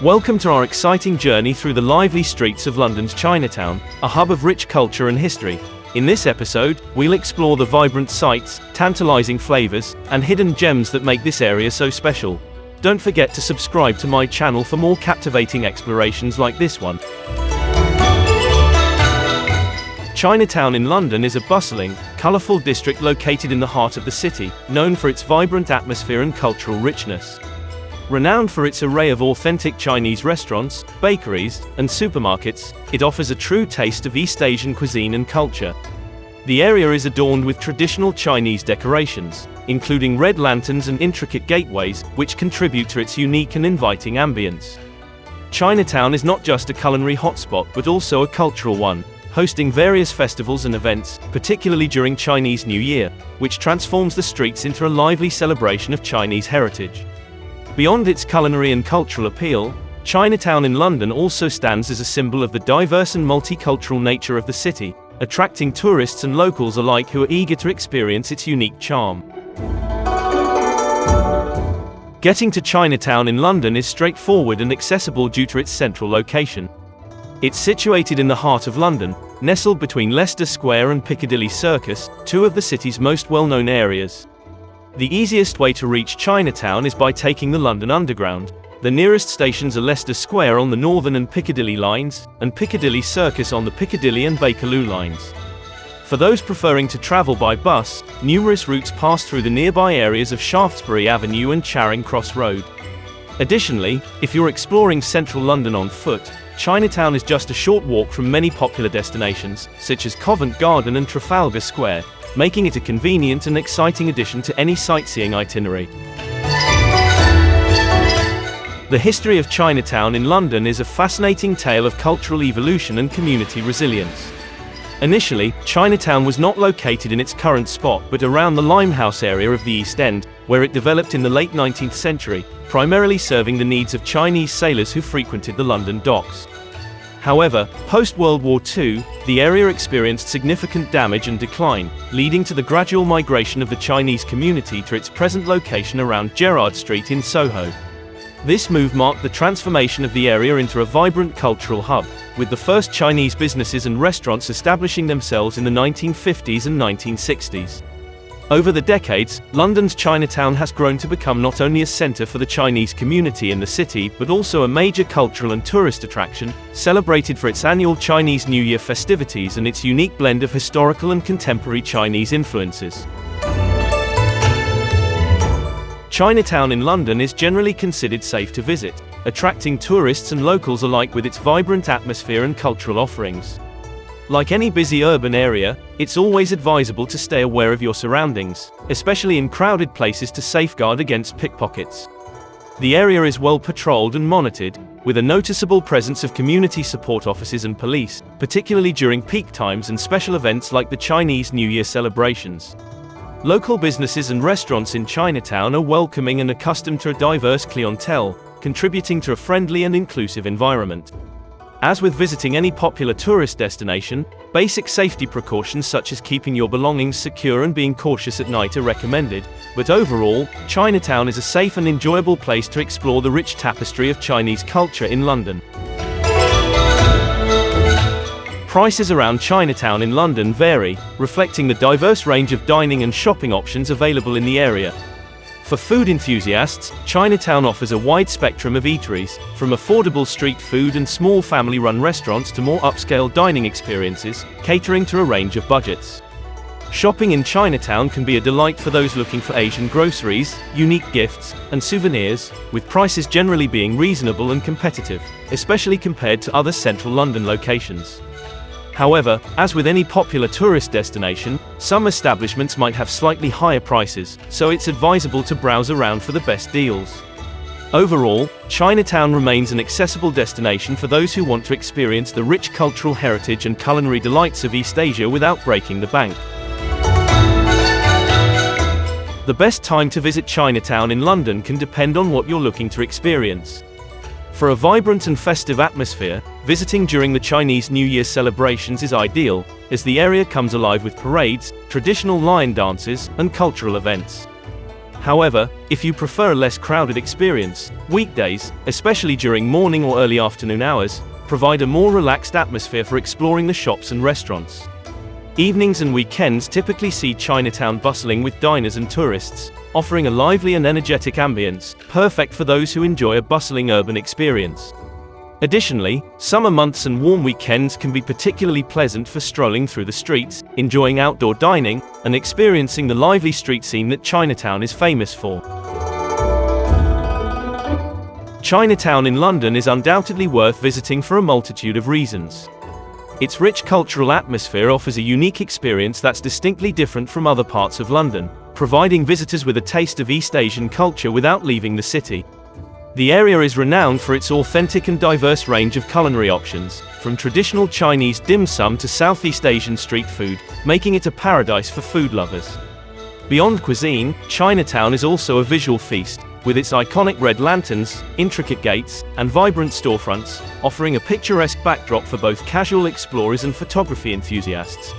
Welcome to our exciting journey through the lively streets of London's Chinatown, a hub of rich culture and history. In this episode, we'll explore the vibrant sights, tantalizing flavors, and hidden gems that make this area so special. Don't forget to subscribe to my channel for more captivating explorations like this one. Chinatown in London is a bustling, colorful district located in the heart of the city, known for its vibrant atmosphere and cultural richness. Renowned for its array of authentic Chinese restaurants, bakeries, and supermarkets, it offers a true taste of East Asian cuisine and culture. The area is adorned with traditional Chinese decorations, including red lanterns and intricate gateways, which contribute to its unique and inviting ambience. Chinatown is not just a culinary hotspot but also a cultural one, hosting various festivals and events, particularly during Chinese New Year, which transforms the streets into a lively celebration of Chinese heritage. Beyond its culinary and cultural appeal, Chinatown in London also stands as a symbol of the diverse and multicultural nature of the city, attracting tourists and locals alike who are eager to experience its unique charm. Getting to Chinatown in London is straightforward and accessible due to its central location. It's situated in the heart of London, nestled between Leicester Square and Piccadilly Circus, two of the city's most well-known areas. The easiest way to reach Chinatown is by taking the London Underground. The nearest stations are Leicester Square on the Northern and Piccadilly lines, and Piccadilly Circus on the Piccadilly and Bakerloo lines. For those preferring to travel by bus, numerous routes pass through the nearby areas of Shaftesbury Avenue and Charing Cross Road. Additionally, if you're exploring central London on foot, Chinatown is just a short walk from many popular destinations, such as Covent Garden and Trafalgar Square, making it a convenient and exciting addition to any sightseeing itinerary. The history of Chinatown in London is a fascinating tale of cultural evolution and community resilience. Initially, Chinatown was not located in its current spot but around the Limehouse area of the East End, where it developed in the late 19th century, primarily serving the needs of Chinese sailors who frequented the London docks. However, post-World War II, the area experienced significant damage and decline, leading to the gradual migration of the Chinese community to its present location around Gerrard Street in Soho. This move marked the transformation of the area into a vibrant cultural hub, with the first Chinese businesses and restaurants establishing themselves in the 1950s and 1960s. Over the decades, London's Chinatown has grown to become not only a centre for the Chinese community in the city but also a major cultural and tourist attraction, celebrated for its annual Chinese New Year festivities and its unique blend of historical and contemporary Chinese influences. Chinatown in London is generally considered safe to visit, attracting tourists and locals alike with its vibrant atmosphere and cultural offerings. Like any busy urban area, it's always advisable to stay aware of your surroundings, especially in crowded places to safeguard against pickpockets. The area is well patrolled and monitored, with a noticeable presence of community support officers and police, particularly during peak times and special events like the Chinese New Year celebrations. Local businesses and restaurants in Chinatown are welcoming and accustomed to a diverse clientele, contributing to a friendly and inclusive environment. As with visiting any popular tourist destination, basic safety precautions such as keeping your belongings secure and being cautious at night are recommended, but overall, Chinatown is a safe and enjoyable place to explore the rich tapestry of Chinese culture in London. Prices around Chinatown in London vary, reflecting the diverse range of dining and shopping options available in the area. For food enthusiasts, Chinatown offers a wide spectrum of eateries, from affordable street food and small family-run restaurants to more upscale dining experiences, catering to a range of budgets. Shopping in Chinatown can be a delight for those looking for Asian groceries, unique gifts, and souvenirs, with prices generally being reasonable and competitive, especially compared to other central London locations. However, as with any popular tourist destination, some establishments might have slightly higher prices, so it's advisable to browse around for the best deals. Overall, Chinatown remains an accessible destination for those who want to experience the rich cultural heritage and culinary delights of East Asia without breaking the bank. The best time to visit Chinatown in London can depend on what you're looking to experience. For a vibrant and festive atmosphere, visiting during the Chinese New Year celebrations is ideal, as the area comes alive with parades, traditional lion dances, and cultural events. However, if you prefer a less crowded experience, weekdays, especially during morning or early afternoon hours, provide a more relaxed atmosphere for exploring the shops and restaurants. Evenings and weekends typically see Chinatown bustling with diners and tourists, offering a lively and energetic ambience, perfect for those who enjoy a bustling urban experience. Additionally, summer months and warm weekends can be particularly pleasant for strolling through the streets, enjoying outdoor dining, and experiencing the lively street scene that Chinatown is famous for. Chinatown in London is undoubtedly worth visiting for a multitude of reasons. Its rich cultural atmosphere offers a unique experience that's distinctly different from other parts of London, providing visitors with a taste of East Asian culture without leaving the city. The area is renowned for its authentic and diverse range of culinary options, from traditional Chinese dim sum to Southeast Asian street food, making it a paradise for food lovers. Beyond cuisine, Chinatown is also a visual feast, with its iconic red lanterns, intricate gates, and vibrant storefronts, offering a picturesque backdrop for both casual explorers and photography enthusiasts.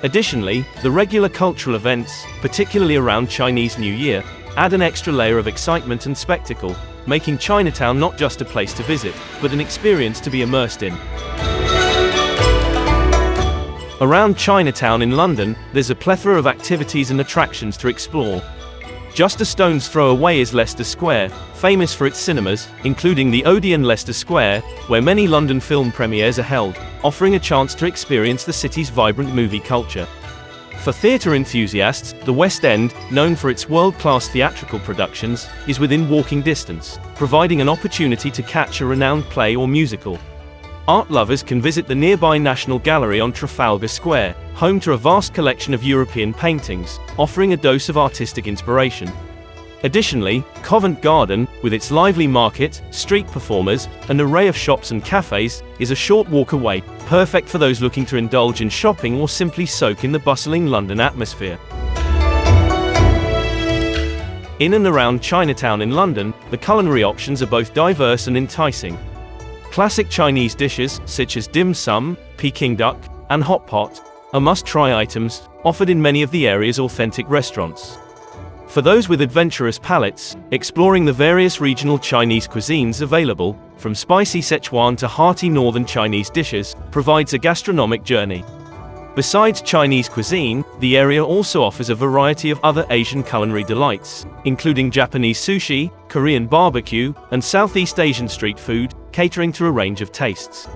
Additionally, the regular cultural events, particularly around Chinese New Year, add an extra layer of excitement and spectacle, making Chinatown not just a place to visit, but an experience to be immersed in. Around Chinatown in London, there's a plethora of activities and attractions to explore. Just a stone's throw away is Leicester Square, famous for its cinemas, including the Odeon Leicester Square, where many London film premieres are held, offering a chance to experience the city's vibrant movie culture. For theatre enthusiasts, the West End, known for its world-class theatrical productions, is within walking distance, providing an opportunity to catch a renowned play or musical. Art lovers can visit the nearby National Gallery on Trafalgar Square, home to a vast collection of European paintings, offering a dose of artistic inspiration. Additionally, Covent Garden, with its lively market, street performers, and array of shops and cafes, is a short walk away, perfect for those looking to indulge in shopping or simply soak in the bustling London atmosphere. In and around Chinatown in London, the culinary options are both diverse and enticing. Classic Chinese dishes, such as dim sum, Peking duck, and hot pot, are must-try items, offered in many of the area's authentic restaurants. For those with adventurous palates, exploring the various regional Chinese cuisines available, from spicy Szechuan to hearty northern Chinese dishes, provides a gastronomic journey. Besides Chinese cuisine, the area also offers a variety of other Asian culinary delights, including Japanese sushi, Korean barbecue, and Southeast Asian street food, catering to a range of tastes.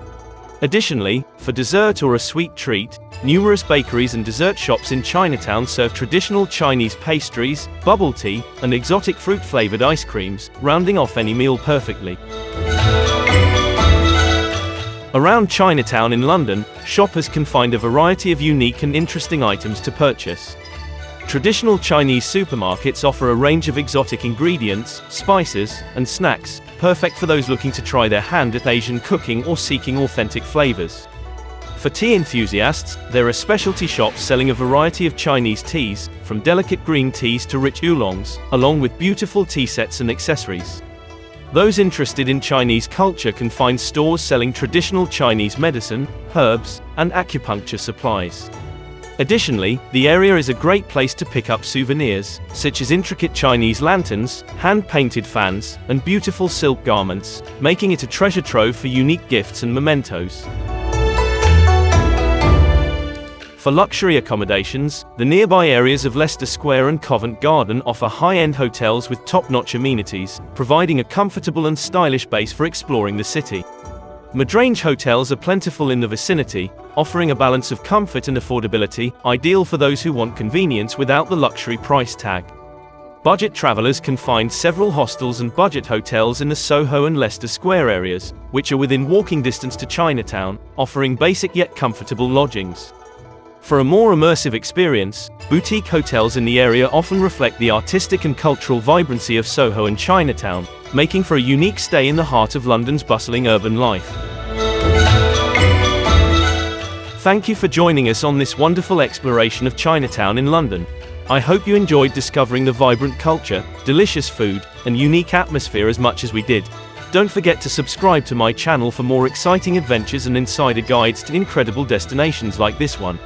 Additionally, for dessert or a sweet treat, numerous bakeries and dessert shops in Chinatown serve traditional Chinese pastries, bubble tea, and exotic fruit-flavored ice creams, rounding off any meal perfectly. Around Chinatown in London, shoppers can find a variety of unique and interesting items to purchase. Traditional Chinese supermarkets offer a range of exotic ingredients, spices, and snacks, perfect for those looking to try their hand at Asian cooking or seeking authentic flavors. For tea enthusiasts, there are specialty shops selling a variety of Chinese teas, from delicate green teas to rich oolongs, along with beautiful tea sets and accessories. Those interested in Chinese culture can find stores selling traditional Chinese medicine, herbs, and acupuncture supplies. Additionally, the area is a great place to pick up souvenirs, such as intricate Chinese lanterns, hand-painted fans, and beautiful silk garments, making it a treasure trove for unique gifts and mementos. For luxury accommodations, the nearby areas of Leicester Square and Covent Garden offer high-end hotels with top-notch amenities, providing a comfortable and stylish base for exploring the city. Mid-range hotels are plentiful in the vicinity, offering a balance of comfort and affordability, ideal for those who want convenience without the luxury price tag. Budget travelers can find several hostels and budget hotels in the Soho and Leicester Square areas, which are within walking distance to Chinatown, offering basic yet comfortable lodgings. For a more immersive experience, boutique hotels in the area often reflect the artistic and cultural vibrancy of Soho and Chinatown, making for a unique stay in the heart of London's bustling urban life. Thank you for joining us on this wonderful exploration of Chinatown in London. I hope you enjoyed discovering the vibrant culture, delicious food, and unique atmosphere as much as we did. Don't forget to subscribe to my channel for more exciting adventures and insider guides to incredible destinations like this one.